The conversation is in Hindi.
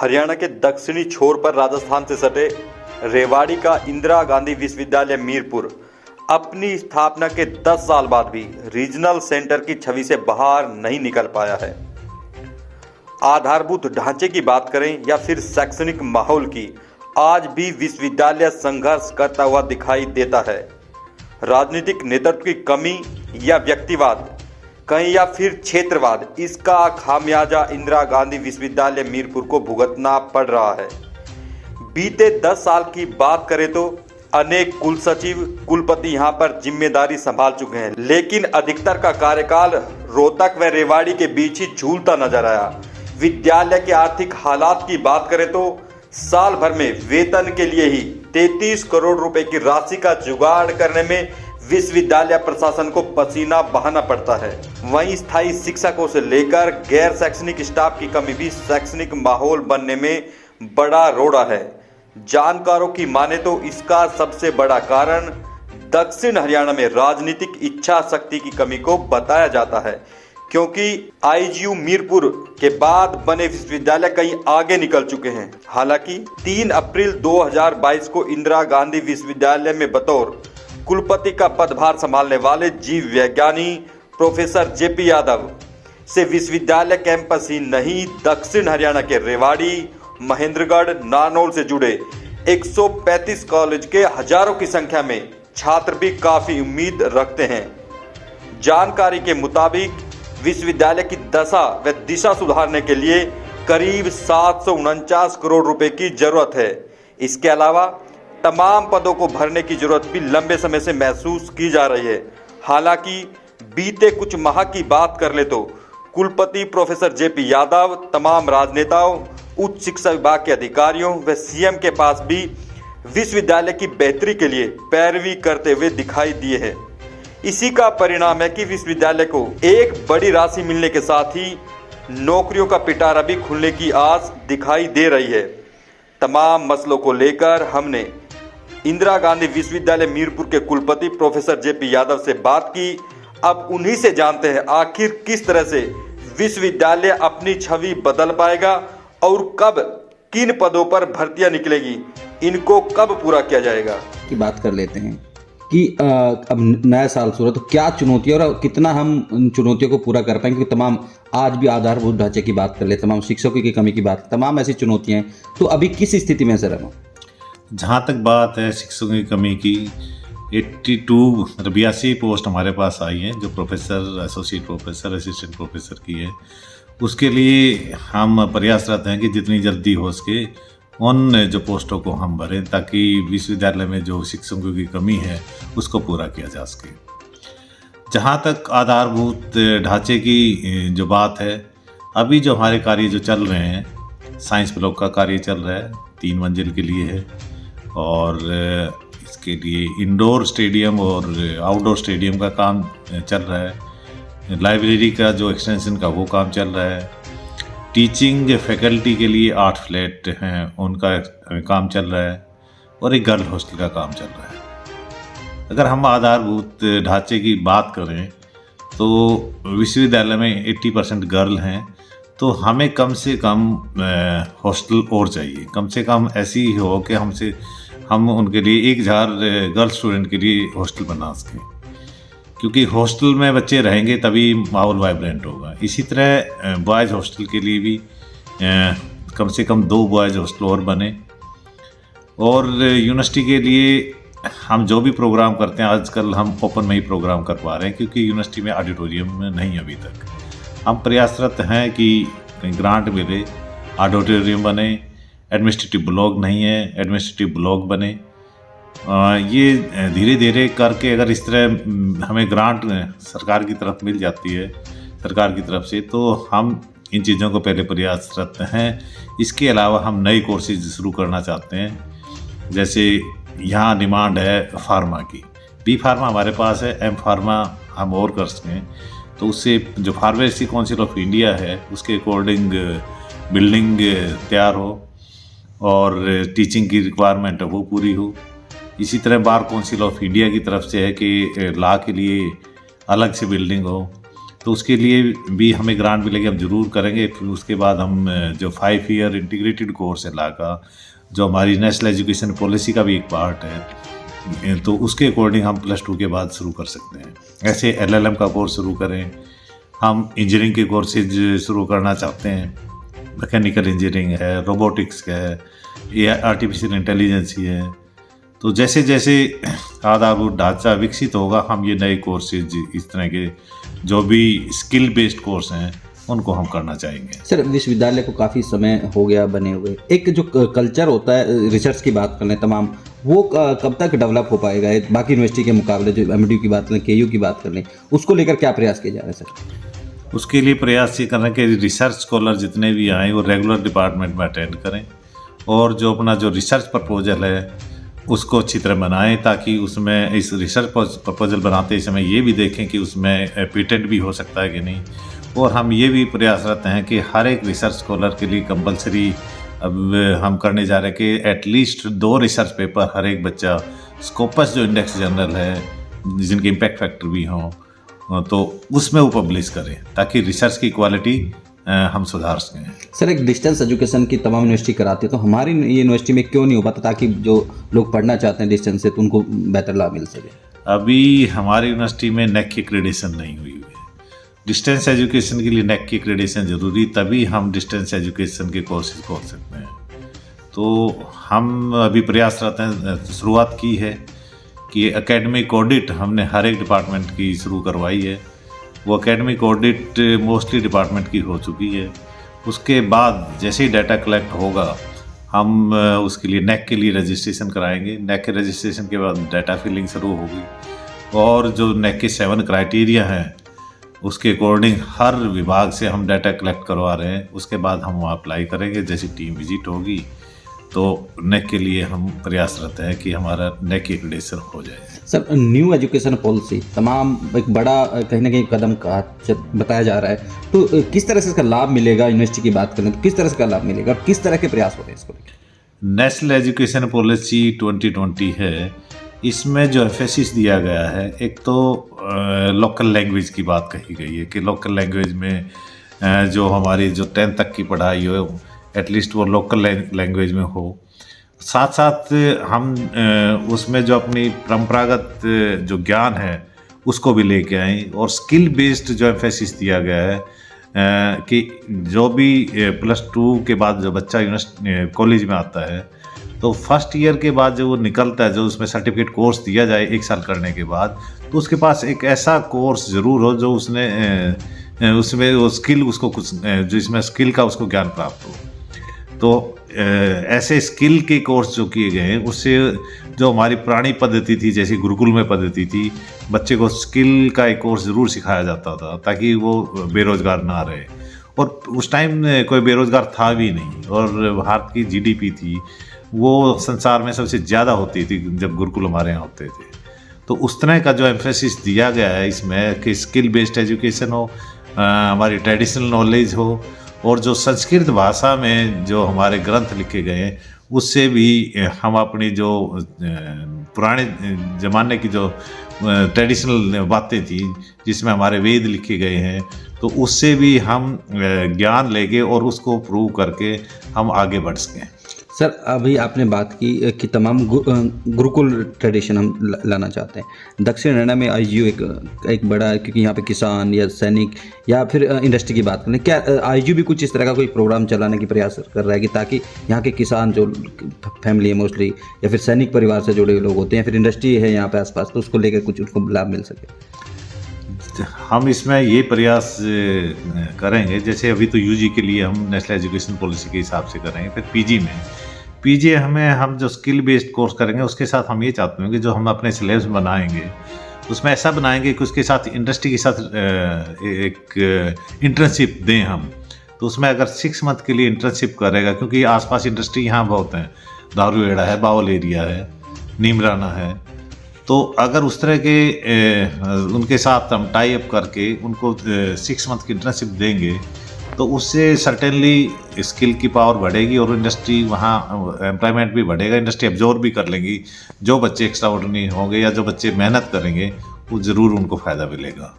हरियाणा के दक्षिणी छोर पर राजस्थान से सटे रेवाड़ी का इंदिरा गांधी विश्वविद्यालय मीरपुर अपनी स्थापना के 10 साल बाद भी रीजनल सेंटर की छवि से बाहर नहीं निकल पाया है। आधारभूत ढांचे की बात करें या फिर शैक्षणिक माहौल की, आज भी विश्वविद्यालय संघर्ष करता हुआ दिखाई देता है। राजनीतिक नेतृत्व की कमी या व्यक्तिवाद कहीं या फिर क्षेत्रवाद, इसका खामियाजा इंदिरा गांधी विश्वविद्यालय मीरपुर को भुगतना पड़ रहा है। बीते 10 साल की बात करें तो अनेक कुल सचिव, कुलपति यहां पर जिम्मेदारी संभाल चुके हैं, लेकिन अधिकतर का कार्यकाल रोहतक व रेवाड़ी के बीच ही झूलता नजर आया। विद्यालय के आर्थिक हालात की बात करें तो साल भर में वेतन के लिए ही 33 करोड़ रुपए की राशि का जुगाड़ करने में विश्वविद्यालय प्रशासन को पसीना बहाना पड़ता है। वहीं स्थायी शिक्षकों से लेकर गैर शैक्षणिक स्टाफ की कमी भी शैक्षणिक माहौल बनने में बड़ा रोड़ा है। जानकारों की माने तो इसका सबसे बड़ा कारण दक्षिण हरियाणा में राजनीतिक इच्छा शक्ति की कमी को बताया जाता है, क्योंकि आईजीयू मीरपुर के बाद बने विश्वविद्यालय कहीं आगे निकल चुके हैं। हालांकि 3 अप्रैल 2022 को इंदिरा गांधी विश्वविद्यालय में बतौर कुलपति का पदभार संभालने वाले जीव विज्ञानी प्रोफेसर जेपी यादव से विश्वविद्यालय कैंपस ही नहीं, दक्षिण हरियाणा के रेवाड़ी, महेंद्रगढ़, नानौल से जुड़े 135 कॉलेज के हजारों की संख्या में छात्र भी काफी उम्मीद रखते हैं। जानकारी के मुताबिक विश्वविद्यालय की दशा व दिशा सुधारने के लिए करीब 749 करोड़ रुपए की जरूरत है। इसके अलावा तमाम पदों को भरने की जरूरत भी लंबे समय से महसूस की जा रही है। हालांकि बीते कुछ माह की बात कर ले तो कुलपति प्रोफेसर जेपी यादव तमाम राजनेताओं, उच्च शिक्षा विभाग के अधिकारियों व सीएम के पास भी विश्वविद्यालय की बेहतरी के लिए पैरवी करते हुए दिखाई दिए हैं। इसी का परिणाम है कि विश्वविद्यालय को एक बड़ी राशि मिलने के साथ ही नौकरियों का पिटारा भी खुलने की आस दिखाई दे रही है। तमाम मसलों को लेकर हमने इंदिरा गांधी विश्वविद्यालय मीरपुर के कुलपति प्रोफेसर जेपी यादव से बात की। अब उन्हीं से जानते हैं आखिर किस तरह से विश्वविद्यालय अपनी छवि बदल पाएगा और कब किन पदों पर भर्तियां निकलेगी, इनको कब पूरा किया जाएगा। की बात कर लेते हैं कि अब नया साल शुरू है तो क्या चुनौतियाँ और कितना हम उन चुनौतियों को पूरा कर पाएंगे, क्योंकि तमाम आज भी आधारभूत ढांचे की बात कर ले, तमाम शिक्षकों की कमी की बात, तमाम ऐसी चुनौतियाँ हैं। तो अभी किस स्थिति में सर हम? जहाँ तक बात है शिक्षकों की कमी की, 82 पोस्ट हमारे पास आई हैं जो professor, associate professor, assistant professor की है। उसके लिए हम प्रयासरत हैं कि जितनी जल्दी हो सके उन जो पोस्टों को हम भरें, ताकि विश्वविद्यालय में जो शिक्षकों की कमी है उसको पूरा किया जा सके। जहाँ तक आधारभूत ढांचे की जो बात है, अभी जो हमारे कार्य जो चल रहे हैं, साइंस ब्लॉक का कार्य चल रहा है, 3 मंजिल के लिए है, और इसके लिए इंडोर स्टेडियम और आउटडोर स्टेडियम का काम चल रहा है। लाइब्रेरी का जो एक्सटेंशन का वो काम चल रहा है। टीचिंग फैकल्टी के लिए 8 फ्लैट हैं, उनका काम चल रहा है, और एक गर्ल हॉस्टल का काम चल रहा है। अगर हम आधारभूत ढांचे की बात करें तो विश्वविद्यालय में 80% गर्ल हैं, तो हमें कम से कम हॉस्टल और चाहिए। कम से कम ऐसी ही हो कि हम उनके लिए 1000 गर्ल स्टूडेंट के लिए हॉस्टल बना सकें, क्योंकि हॉस्टल में बच्चे रहेंगे तभी माहौल वाइब्रेंट होगा। इसी तरह बॉयज़ हॉस्टल के लिए भी कम से कम 2 बॉयज़ हॉस्टल और बने। और यूनिवर्सिटी के लिए हम जो भी प्रोग्राम करते हैं, आजकल हम ओपन में ही प्रोग्राम कर पा रहे हैं, क्योंकि यूनिवर्सिटी में ऑडिटोरियम नहीं अभी तक। हम प्रयासरत हैं कि कहीं ग्रांट मिले, ऑडिटोरियम बने। एडमिनिस्ट्रेटिव ब्लॉक नहीं है, एडमिनिस्ट्रेटिव ब्लॉक बने। ये धीरे धीरे करके अगर इस तरह हमें ग्रांट सरकार की तरफ मिल जाती है, सरकार की तरफ से, तो हम इन चीज़ों को पहले प्रयासरत हैं। इसके अलावा हम नए कोर्सेज शुरू करना चाहते हैं। जैसे यहाँ डिमांड है फार्मा की, बी फार्मा हमारे पास है, एम फार्मा हम और कर सकें, तो उससे जो फार्मेसी काउंसिल ऑफ इंडिया है उसके अकॉर्डिंग बिल्डिंग तैयार हो और टीचिंग की रिक्वायरमेंट है वो पूरी हो। इसी तरह बार काउंसिल ऑफ इंडिया की तरफ से है कि लॉ के लिए अलग से बिल्डिंग हो। तो उसके लिए भी हमें ग्रांट मिलेगी, हम जरूर करेंगे। फिर उसके बाद हम जो 5 ईयर इंटीग्रेटेड कोर्स है ला का, जो हमारी नेशनल एजुकेशन पॉलिसी का भी एक पार्ट है, तो उसके अकॉर्डिंग हम +2 के बाद शुरू कर सकते हैं। ऐसे LLM का कोर्स शुरू करें, हम इंजीनियरिंग के कोर्सेज शुरू करना चाहते हैं, मैकेनिकल इंजीनियरिंग है, रोबोटिक्स का है, ये आर्टिफिशियल इंटेलिजेंस ही है। तो जैसे जैसे आधारभूत ढांचा विकसित होगा, हम ये नए कोर्सेज इस तरह के जो भी स्किल बेस्ड कोर्स हैं उनको हम करना चाहेंगे। सर, विश्वविद्यालय को काफ़ी समय हो गया बने हुए, एक जो कल्चर होता है रिसर्च की बात कर लें तमाम, वो कब तक डेवलप हो पाएगा बाकी यूनिवर्सिटी के मुकाबले? जो MDU की बात करें, KU की बात कर लें, उसको लेकर क्या प्रयास किए जा रहे हैं सर? उसके लिए प्रयास ये करना कि रिसर्च स्कॉलर जितने भी आए वो रेगुलर डिपार्टमेंट में अटेंड करें, और जो अपना जो रिसर्च प्रपोजल है उसको अच्छी तरह बनाएं, ताकि उसमें इस रिसर्च प्रपोजल बनाते समय ये भी देखें कि उसमें पेटेंट भी हो सकता है कि नहीं। और हम ये भी प्रयासरत हैं कि हर एक रिसर्च स्कॉलर के लिए कंपलसरी अब हम करने जा रहे हैं कि एटलीस्ट 2 रिसर्च पेपर हर एक बच्चा स्कोपस जो इंडेक्स जर्नल है जिनके इम्पैक्ट फैक्टर भी हों, तो उसमें वो पब्लिश करें, ताकि रिसर्च की क्वालिटी हम सुधार सकें। सर, एक डिस्टेंस एजुकेशन की तमाम यूनिवर्सिटी कराती है, तो हमारी ये यूनिवर्सिटी में क्यों नहीं हो पाता, ताकि जो लोग पढ़ना चाहते हैं डिस्टेंस से तो उनको बेहतर लाभ मिल सके? अभी हमारी यूनिवर्सिटी में NAC की एक्रेडिटेशन नहीं हुई है। डिस्टेंस एजुकेशन के लिए NAC की एक्रेडिटेशन ज़रूरी, तभी हम डिस्टेंस एजुकेशन के कोर्सेज खोल सकते हैं। तो हम अभी प्रयासरत हैं, शुरुआत की है कि एकेडमिक ऑडिट हमने हर एक डिपार्टमेंट की शुरू करवाई है। वो एकेडमिक ऑडिट मोस्टली डिपार्टमेंट की हो चुकी है। उसके बाद जैसे ही डाटा कलेक्ट होगा, हम उसके लिए NAC के लिए रजिस्ट्रेशन कराएंगे। NAC के रजिस्ट्रेशन के बाद डाटा फिलिंग शुरू होगी, और जो NAC के 7 क्राइटेरिया हैं उसके अकॉर्डिंग हर विभाग से हम डाटा कलेक्ट करवा रहे हैं। उसके बाद हम वहाँ अप्लाई करेंगे, जैसे टीम विजिट होगी तो NAC के लिए हम प्रयासरत हैं कि हमारा NAC की एक्रेडिटेशन हो जाए। सर, न्यू एजुकेशन पॉलिसी तमाम एक बड़ा कहीं ना कहीं कदम का बताया जा रहा है, तो किस तरह से इसका लाभ मिलेगा? यूनिवर्सिटी की बात करें तो किस तरह से इसका लाभ मिलेगा और किस तरह के प्रयास हो रहे हैं इसको लेकर? नेशनल एजुकेशन पॉलिसी 2020 है, इसमें जो एम्फेसिस दिया गया है, एक तो लोकल लैंग्वेज की बात कही गई है कि लोकल लैंग्वेज में जो हमारी जो 10th तक की पढ़ाई हो एटलीस्ट वो लोकल लैंग्वेज में हो। साथ साथ हम उसमें जो अपनी परंपरागत जो ज्ञान है उसको भी लेके आए, और स्किल बेस्ड जो एम्फेसिस दिया गया है कि जो भी +2 के बाद जो बच्चा कॉलेज में आता है, तो फर्स्ट ईयर के बाद जो वो निकलता है, जो उसमें सर्टिफिकेट कोर्स दिया जाए 1 साल करने के बाद, तो उसके पास एक ऐसा कोर्स ज़रूर हो जो उसमें वो स्किल उसको कुछ जो इसमें स्किल का उसको ज्ञान प्राप्त हो। तो ऐसे स्किल के कोर्स जो किए गए हैं, उससे जो हमारी पुरानी पद्धति थी, जैसे गुरुकुल में पद्धति थी, बच्चे को स्किल का एक कोर्स ज़रूर सिखाया जाता था ताकि वो बेरोज़गार ना रहे। और उस टाइम कोई बेरोज़गार था भी नहीं, और भारत की GDP थी वो संसार में सबसे ज़्यादा होती थी जब गुरुकुल हमारे यहाँ होते थे। तो उस तरह का जो एम्फेसिस दिया गया है इसमें कि स्किल बेस्ड एजुकेशन हो, हमारी ट्रेडिशनल नॉलेज हो, और जो संस्कृत भाषा में जो हमारे ग्रंथ लिखे गए हैं उससे भी हम अपनी जो पुराने ज़माने की जो ट्रेडिशनल बातें थी जिसमें हमारे वेद लिखे गए हैं, तो उससे भी हम ज्ञान लेके और उसको प्रूव करके हम आगे बढ़ सकें। सर, अभी आपने बात की कि तमाम गुरुकुल ट्रेडिशन हम लाना चाहते हैं। दक्षिण हरियाणा में IGU एक बड़ा, क्योंकि यहाँ पे किसान या सैनिक या फिर इंडस्ट्री की बात करें, क्या IGU भी कुछ इस तरह का कोई प्रोग्राम चलाने की प्रयास कर रहा है कि ताकि यहाँ के किसान जो फैमिली है मोस्टली, या फिर सैनिक परिवार से जुड़े लोग होते हैं, फिर इंडस्ट्री है यहाँ पे आसपास, तो उसको लेकर कुछ उनको लाभ मिल सके? हम इसमें ये प्रयास करेंगे, जैसे अभी तो UG के लिए हम नेशनल एजुकेशन पॉलिसी के हिसाब से करेंगे, फिर PG में हम जो स्किल बेस्ड कोर्स करेंगे उसके साथ हम ये चाहते हैं कि जो हम अपने सिलेबस बनाएंगे उसमें ऐसा बनाएंगे कि उसके साथ इंडस्ट्री के साथ एक इंटर्नशिप दें हम। तो उसमें अगर 6 मंथ के लिए इंटर्नशिप करेगा, क्योंकि आसपास इंडस्ट्री यहाँ बहुत हैं, दारूहेड़ा है, बावल एरिया है, नीमराना है, तो अगर उस तरह के उनके साथ हम टाई अप करके उनको 6 मंथ की इंटर्नशिप देंगे, तो उससे सर्टेनली स्किल की पावर बढ़ेगी और इंडस्ट्री वहाँ एम्प्लॉयमेंट भी बढ़ेगा, इंडस्ट्री एब्जॉर्ब भी कर लेंगी। जो बच्चे एक्स्ट्रा ऑर्डिनरी होंगे या जो बच्चे मेहनत करेंगे वो ज़रूर उनको फ़ायदा मिलेगा।